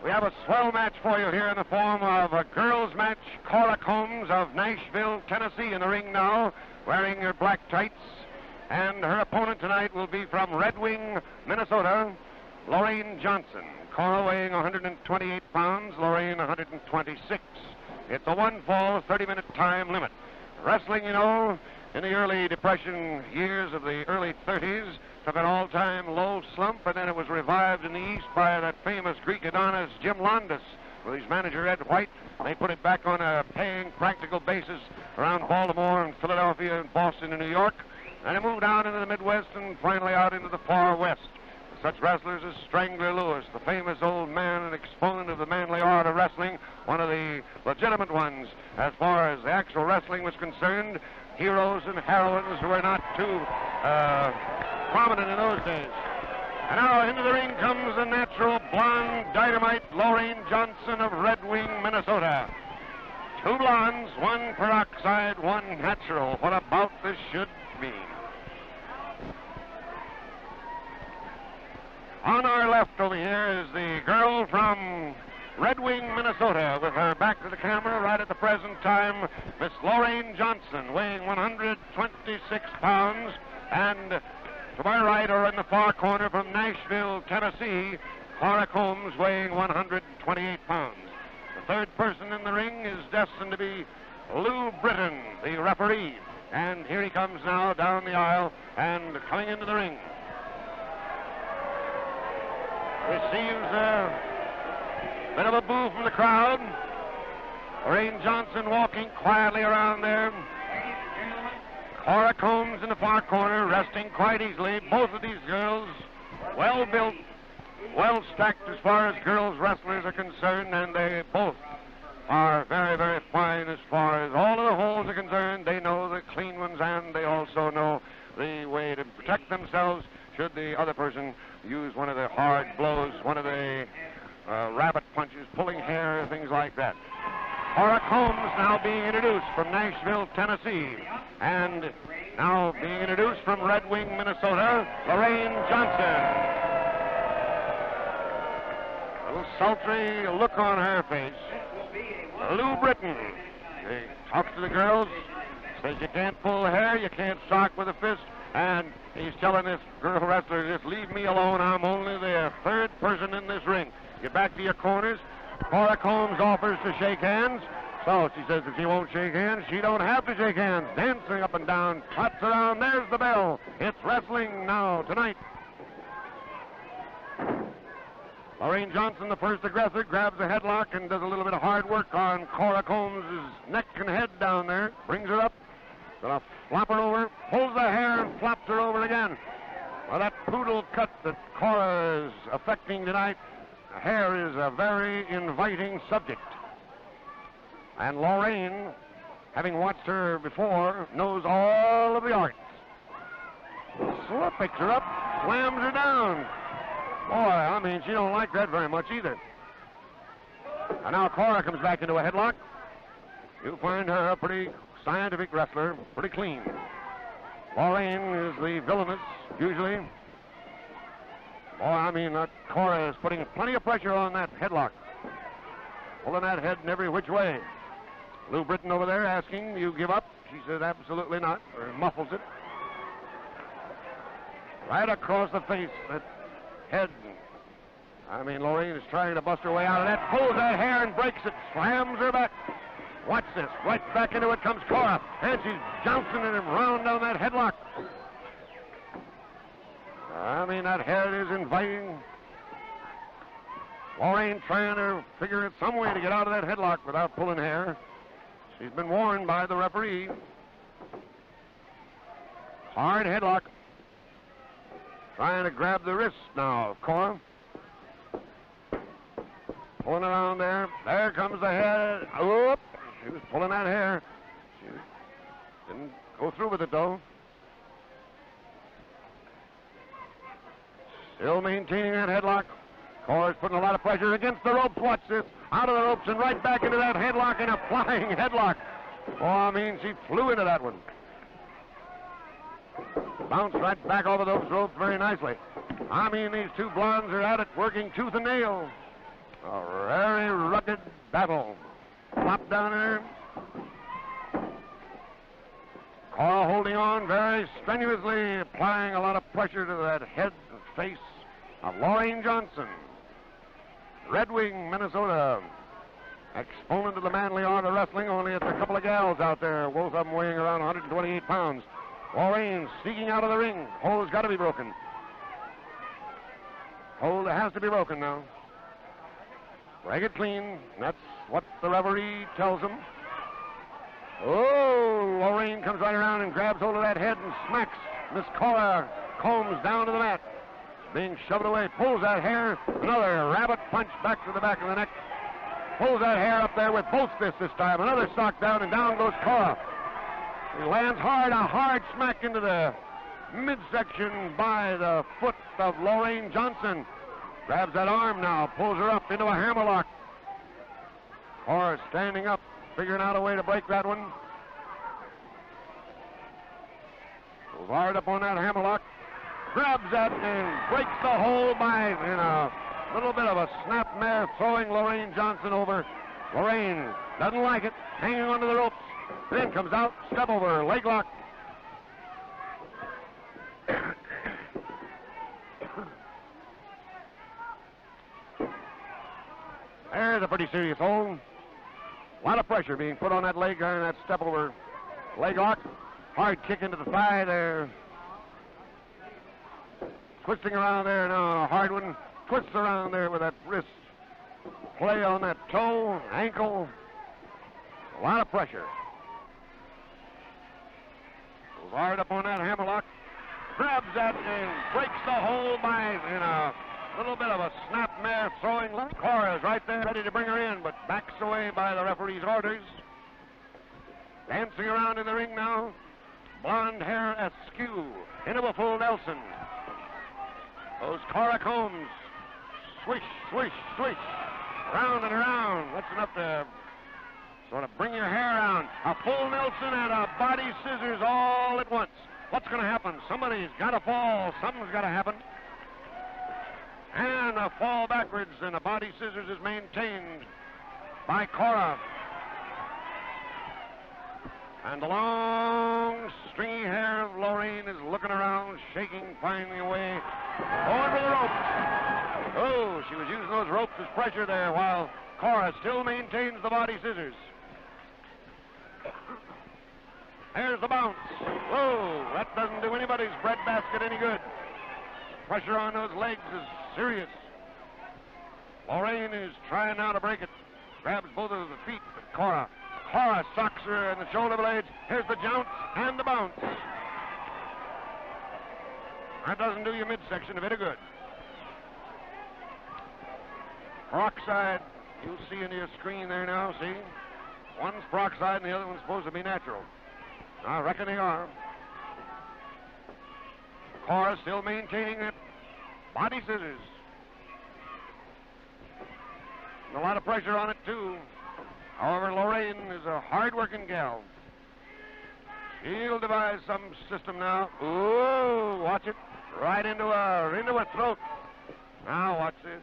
We have a swell match for you here in the form of a girls' match. Cora COMBS of Nashville, Tennessee in the ring now, wearing her black tights. And her opponent tonight will be from Red Wing, Minnesota, Lorraine Johnson. Cora weighing 128 pounds, Lorraine 126. It's a one-fall, 30-minute time limit. Wrestling, you know, in the early Depression years of the early 30s, took an all-time low slump, and then it was revived in the East by that famous Greek Adonis, Jim Londas, with his manager, Ed White. They put it back on a paying, practical basis around Baltimore and Philadelphia and Boston and New York, and it moved out into the Midwest and finally out into the far West. Such wrestlers as Strangler Lewis, the famous old man and exponent of the manly art of wrestling, one of the legitimate ones as far as the actual wrestling was concerned, heroes and heroines who were not too prominent in those days. And now into the ring comes the natural blonde dynamite Lorraine Johnson of Red Wing, Minnesota. Two blondes, one peroxide, one natural. What about this should mean? On our left over here is the girl from Red Wing, Minnesota, with her back to the camera right at the present time, Miss Lorraine Johnson, weighing 126 pounds, and to my right, or in the far corner from Nashville, Tennessee, Cora COMBS, weighing 128 pounds. The third person in the ring is destined to be Lou Britton, the referee, and here he comes now down the aisle and coming into the ring. Receives a bit of a boo from the crowd. Lorraine Johnson walking quietly around there. Cora COMBS in the far corner, resting quite easily. Both of these girls, well built, well stacked as far as girls wrestlers are concerned, and they both are very, very fine as far as all of the holes are concerned. They know the clean ones, and they also know the way to protect themselves should the other person use one of the hard blows, one of the rabbit punches, pulling hair, things like that. Cora COMBS now being introduced from Nashville, Tennessee. And now being introduced from Red Wing, Minnesota, Lorraine Johnson. A little sultry look on her face. Lou Britton. He talks to the girls, says you can't pull hair, you can't sock with a fist, and he's telling this girl wrestler, just leave me alone, I'm only the third person in this ring. Get back to your corners. Cora COMBS offers to shake hands. So she says if she won't shake hands, she don't have to shake hands. Dancing up and down, trots around, there's the bell. It's wrestling now tonight. Lorraine Johnson, the first aggressor, grabs a headlock and does a little bit of hard work on Cora COMBS' neck and head down there. Brings her up, gonna flop her over, pulls the hair and flops her over again. Well, that poodle cut that Cora is affecting tonight, hair is a very inviting subject. And Lorraine, having watched her before, knows all of the arts. So picks her up, slams her down. Boy, I mean, she don't like that very much either. And now Cora comes back into a headlock. You'll find her a pretty scientific wrestler, pretty clean. Lorraine is the villainous, usually. Boy, I mean, Cora is putting plenty of pressure on that headlock. Pulling that head in every which way. Lou Britton over there asking, you give up? She says, absolutely not, or muffles it. Right across the face, that head. I mean, Lorraine is trying to bust her way out of that, pulls that hair and breaks it, slams her back. Watch this, right back into it comes Cora, and she's jouncing him round down that headlock. I mean, that head is inviting. Lorraine trying to figure out some way to get out of that headlock without pulling hair. She's been warned by the referee. Hard headlock. Trying to grab the wrist now of Cora. Pulling around there. There comes the head. Whoop! She was pulling that hair. She didn't go through with it, though. Still maintaining that headlock. Cora's putting a lot of pressure against the ropes. Watch this. Out of the ropes and right back into that headlock, and a flying headlock. Oh, I mean, she flew into that one. Bounced right back over those ropes very nicely. I mean, these two blondes are at it, working tooth and nail. A very rugged battle. Flop down there. Cora holding on very strenuously, applying a lot of pressure to that head and face of Lorraine Johnson. Red Wing, Minnesota. Exponent of the manly art of wrestling, only it's a couple of gals out there, both of them weighing around 128 pounds. Lorraine sneaking out of the ring. Hole's got to be broken. Hole has to be broken now. Leg it clean. That's what the referee tells him. Oh, Lorraine comes right around and grabs hold of that head and smacks Miss Cora Combs down to the mat. Being shoved away, pulls that hair. Another rabbit punch back to the back of the neck. Pulls that hair up there with both fists this time. Another sock down, and down goes Cora. He lands hard, a hard smack into the midsection by the foot of Lorraine Johnson. Grabs that arm now, pulls her up into a hammerlock. Cora standing up, figuring out a way to break that one. Goes hard up on that hammerlock. Grabs that and breaks the hold by in a little bit of a snapmare, throwing Lorraine Johnson over. Lorraine doesn't like it, hanging onto the ropes. Then comes out, step over, leg lock. There's a pretty serious hold. A lot of pressure being put on that leg and that step over leg lock. Hard kick into the thigh there. Twisting around there now, a hard one. Twists around there with that wrist. Play on that toe, ankle. A lot of pressure. Goes hard up on that hammerlock. Grabs that and breaks the hold by in a little bit of a snapmare, throwing left. Cora's right there, ready to bring her in, but backs away by the referee's orders. Dancing around in the ring now. Blonde hair askew into a full Nelson. Those Cora Combs. Swish, swish, swish. Round and around. That's enough to sort of bring your hair around. A full Nelson and a body scissors all at once. What's going to happen? Somebody's got to fall. Something's got to happen. And a fall backwards, and a body scissors is maintained by Cora. And the long, stringy hair of Lorraine is looking around, shaking, finding a way, going for the ropes. Oh, she was using those ropes as pressure there, while Cora still maintains the body scissors. There's the bounce. Whoa, that doesn't do anybody's breadbasket any good. Pressure on those legs is serious. Lorraine is trying now to break it. Grabs both of the feet of Cora. Cora socks her in the shoulder blades. Here's the jounce and the bounce. That doesn't do your midsection a bit of good. Peroxide, you'll see into your screen there now, see? One's peroxide and the other one's supposed to be natural. I reckon they are. Cora still maintaining that body scissors. And a lot of pressure on it, too. However, Lorraine is a hard-working gal. She'll devise some system now. Ooh, watch it. Right into her throat. Now, watch this.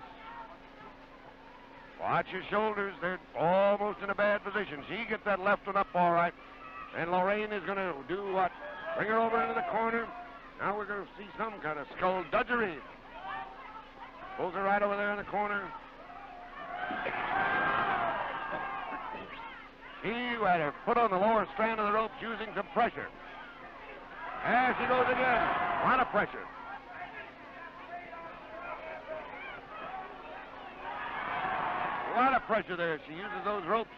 Watch your shoulders. They're almost in a bad position. She gets that left one up all right. And Lorraine is going to do what? Bring her over into the corner. Now we're going to see some kind of skullduggery. Pulls her right over there in the corner. She had her foot on the lower strand of the ropes using some pressure. There she goes again. A lot of pressure. A lot of pressure there. She uses those ropes.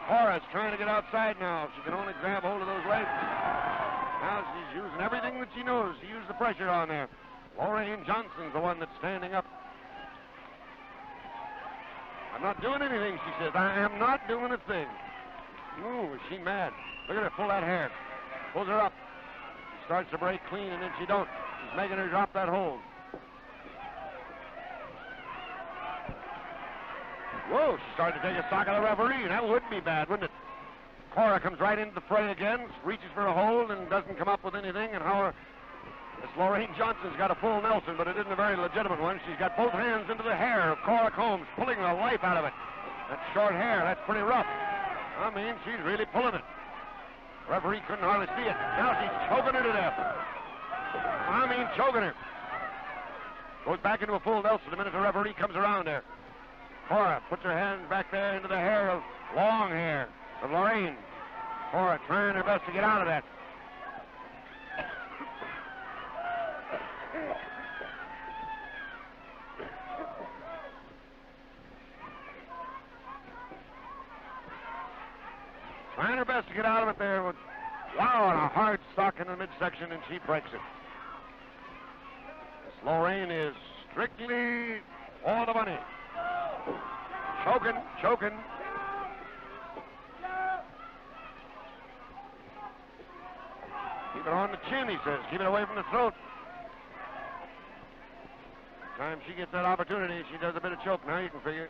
Cora's trying to get outside now. She can only grab hold of those legs. Now she's using everything that she knows to use the pressure on there. Lorraine Johnson's the one that's standing up. I'm not doing anything, she says. I am not doing a thing. Ooh, is she mad? Look at her pull that hair. Pulls her up. She starts to break clean, and then she don't. She's making her drop that hold. Whoa, she started to take a sock of the referee. That wouldn't be bad, wouldn't it? Cora comes right into the fray again, reaches for a hold and doesn't come up with anything. And This Lorraine Johnson's got a full Nelson, but it isn't a very legitimate one. She's got both hands into the hair of Cora Combs, pulling the life out of it. That short hair, that's pretty rough. I mean, she's really pulling it. Referee couldn't hardly see it. Now she's choking her to death. I mean, choking her. Goes back into a full Nelson the minute the referee comes around there. Cora puts her hand back there into the hair of long hair of Lorraine. Cora trying her best to get out of that. Trying her best to get out of it there with, wow, and a hard sock in the midsection, and she breaks it. This Lorraine is strictly for the money. Choking, choking. Keep it on the chin, he says. Keep it away from the throat. Time she gets that opportunity, she does a bit of choke. Now you can figure.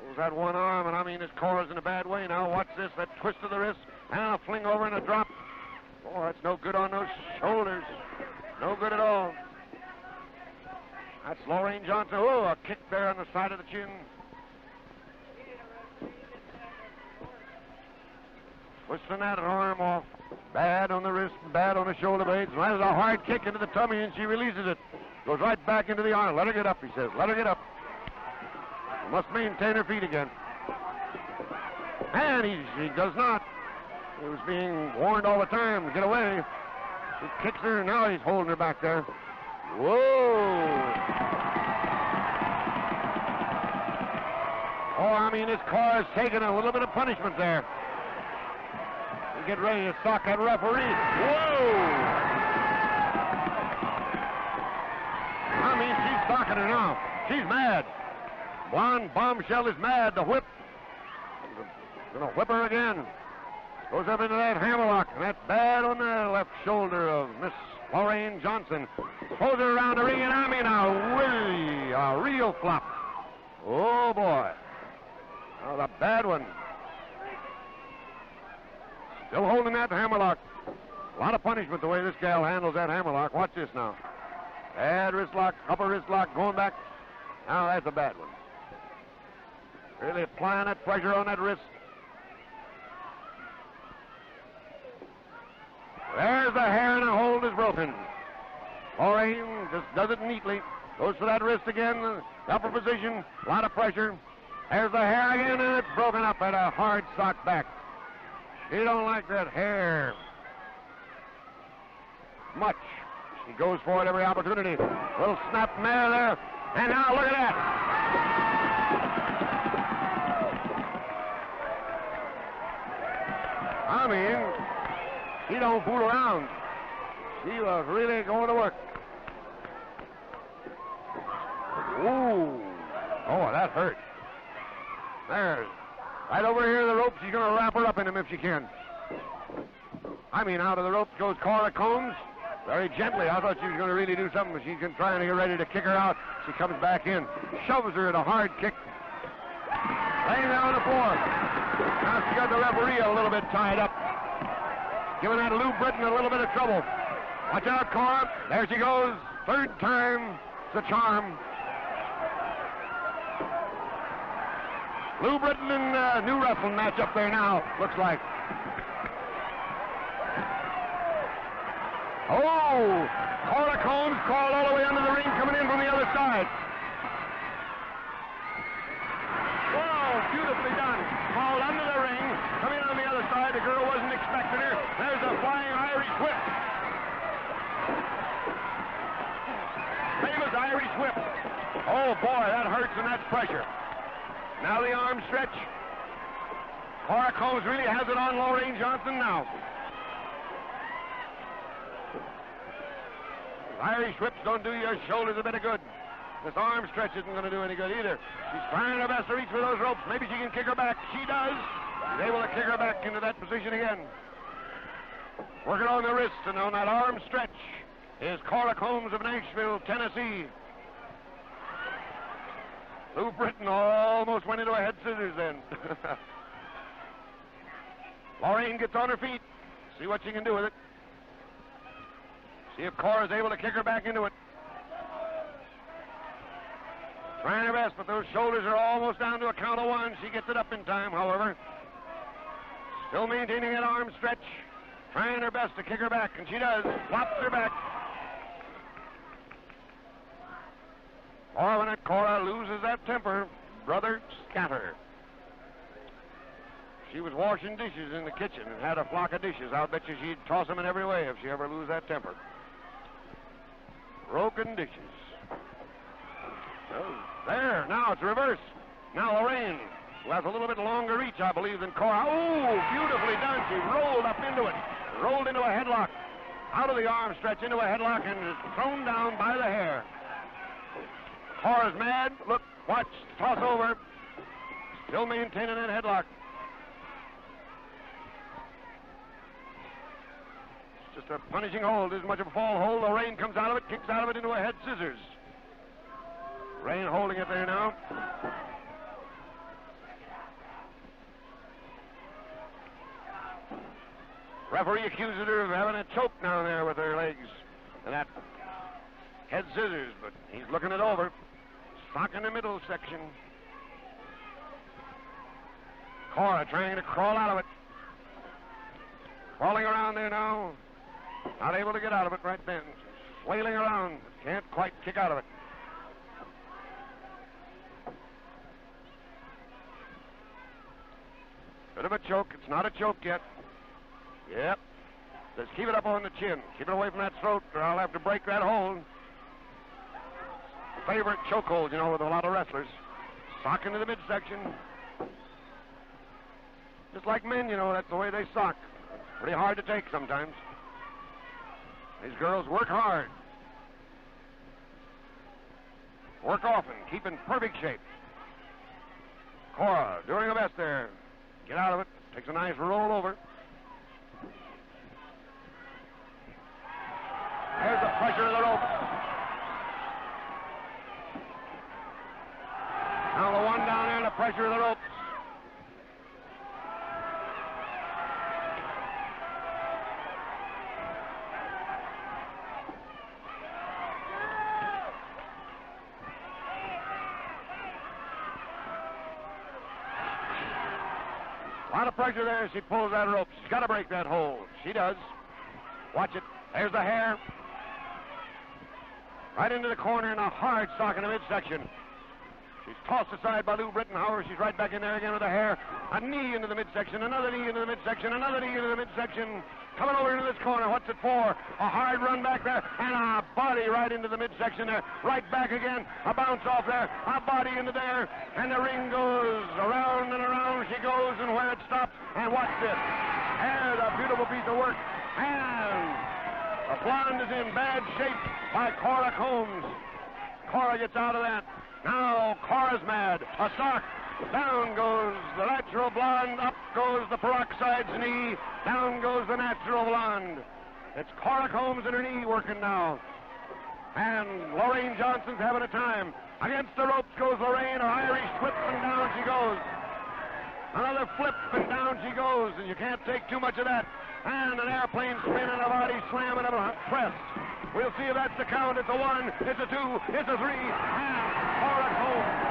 Pulls that one arm, and I mean, this Cora's in a bad way now. Watch this, that twist of the wrist, and a fling over and a drop. Oh, that's no good on those shoulders. No good at all. That's Lorraine Johnson. Oh, a kick there on the side of the chin. Twisting that arm off. Bad on the wrist, bad on the shoulder blades. That is a hard kick into the tummy, and she releases it. Goes right back into the arm. Let her get up, he says. Let her get up. Must maintain her feet again. And he does not. He was being warned all the time to get away. He kicks her, and now he's holding her back there. Whoa! Oh, I mean, this Cora's taking a little bit of punishment there. We get ready to sock that referee. Whoa! I mean, she's socking her now. She's mad. Blonde Bombshell is mad. The whip. Gonna whip her again. Goes up into that hammerlock, and that's bad on the left shoulder of Miss Lorraine Johnson. Throws her around the ring, and I mean a real flop. Oh, boy. Oh, the bad one. Still holding that hammerlock. A lot of punishment the way this gal handles that hammerlock. Watch this now. Bad wrist lock, upper wrist lock, going back. Now that's a bad one. Really applying that pressure on that wrist. There's the hair, and the hold is broken. Lorraine just does it neatly. Goes for that wrist again, the upper position, a lot of pressure. There's the hair again, and it's broken up at a hard sock back. She don't like that hair much. She goes for it every opportunity. Little snap mare there, and now look at that. I mean, she don't fool around. She was really going to work. Ooh. Oh, that hurt. There's right over here the rope. She's going to wrap her up in him if she can. I mean, out of the ropes goes Cora Combs. Very gently. I thought she was going to really do something, but she's trying to get ready to kick her out. She comes back in. Shoves her at a hard kick. Laying there on the floor. Now she got the referee a little bit tied up. Giving that Lou Britton a little bit of trouble. Watch out, Cora. There she goes. Third time. It's a charm. Lou Britton and new wrestling match up there now, looks like. Oh! Cora Combs crawled all the way under the ring, coming in from the other side. Whoa, beautifully done. Crawled under the ring, coming on the other side. The girl wasn't expecting her. There's a flying Irish whip. Famous Irish whip. Oh, boy, that hurts and that's pressure. Now the arm stretch. Cora Combs really has it on Lorraine Johnson now. Irish whips don't do your shoulders a bit of good. This arm stretch isn't going to do any good either. She's trying her best to reach for those ropes. Maybe she can kick her back. She does. She's able to kick her back into that position again. Working on the wrist and on that arm stretch is Cora Combs of Nashville, Tennessee. Lou Britton almost went into a head scissors then. Lorraine gets on her feet. See what she can do with it. See if Cora's able to kick her back into it. Trying her best, but those shoulders are almost down to a count of one. She gets it up in time, however. Still maintaining that arm stretch. Trying her best to kick her back, and she does. Flops her back. Or when Cora loses that temper, brother scatter. She was washing dishes in the kitchen and had a flock of dishes. I'll bet you she'd toss them in every way if she ever lose that temper. Broken dishes. Oh, there, now it's reverse. Now Lorraine, who has a little bit longer reach, I believe, than Cora. Oh, beautifully done. She rolled up into it. Rolled into a headlock. Out of the arm stretch into a headlock and is thrown down by the hair. Cora's mad. Look, watch, toss over. Still maintaining that headlock. It's just a punishing hold. Isn't much of a fall hold. Lorraine comes out of it, kicks out of it into a head scissors. Lorraine holding it there now. Referee accuses her of having a choke down there with her legs and that head scissors, but he's looking it over. Sock in the middle section. Cora trying to crawl out of it. Crawling around there now. Not able to get out of it right then. Flailing around. Can't quite kick out of it. Bit of a choke. It's not a choke yet. Yep. Just keep it up on the chin. Keep it away from that throat, or I'll have to break that hold. Favorite choke hold, you know, with a lot of wrestlers. Sock into the midsection. Just like men, you know, that's the way they sock. Pretty hard to take sometimes. These girls work hard. Work often, keep in perfect shape. Cora doing her best there. Get out of it. Takes a nice roll over. There's the pressure of the rope. Now the one down there, the pressure of the ropes. A lot of pressure there as she pulls that rope. She's got to break that hold. She does. Watch it. There's the hair. Right into the corner and a hard sock in the midsection. She's tossed aside by Lou Brittenhauer. She's right back in there again with the hair. A knee into the midsection, another knee into the midsection, another knee into the midsection. Coming over into this corner. What's it for? A hard run back there and a body right into the midsection there. Right back again. A bounce off there. A body into there. And the ring goes around and around she goes, and where it stops. And watch this. There's a beautiful piece of work. And the blonde is in bad shape by Cora COMBS. Cora gets out of that. Now Cora's mad. A sock. Down goes the natural blonde. Up goes the peroxide's knee. Down goes the natural blonde. It's Cora COMBS and her knee working now. And Lorraine Johnson's having a time. Against the ropes goes Lorraine. Her Irish whip, and down she goes. Another flip, and down she goes. And you can't take too much of that. And an airplane spin and a body slam and a press. We'll see if that's the count. It's a 1, it's a 2, it's a 3, and Cora COMBS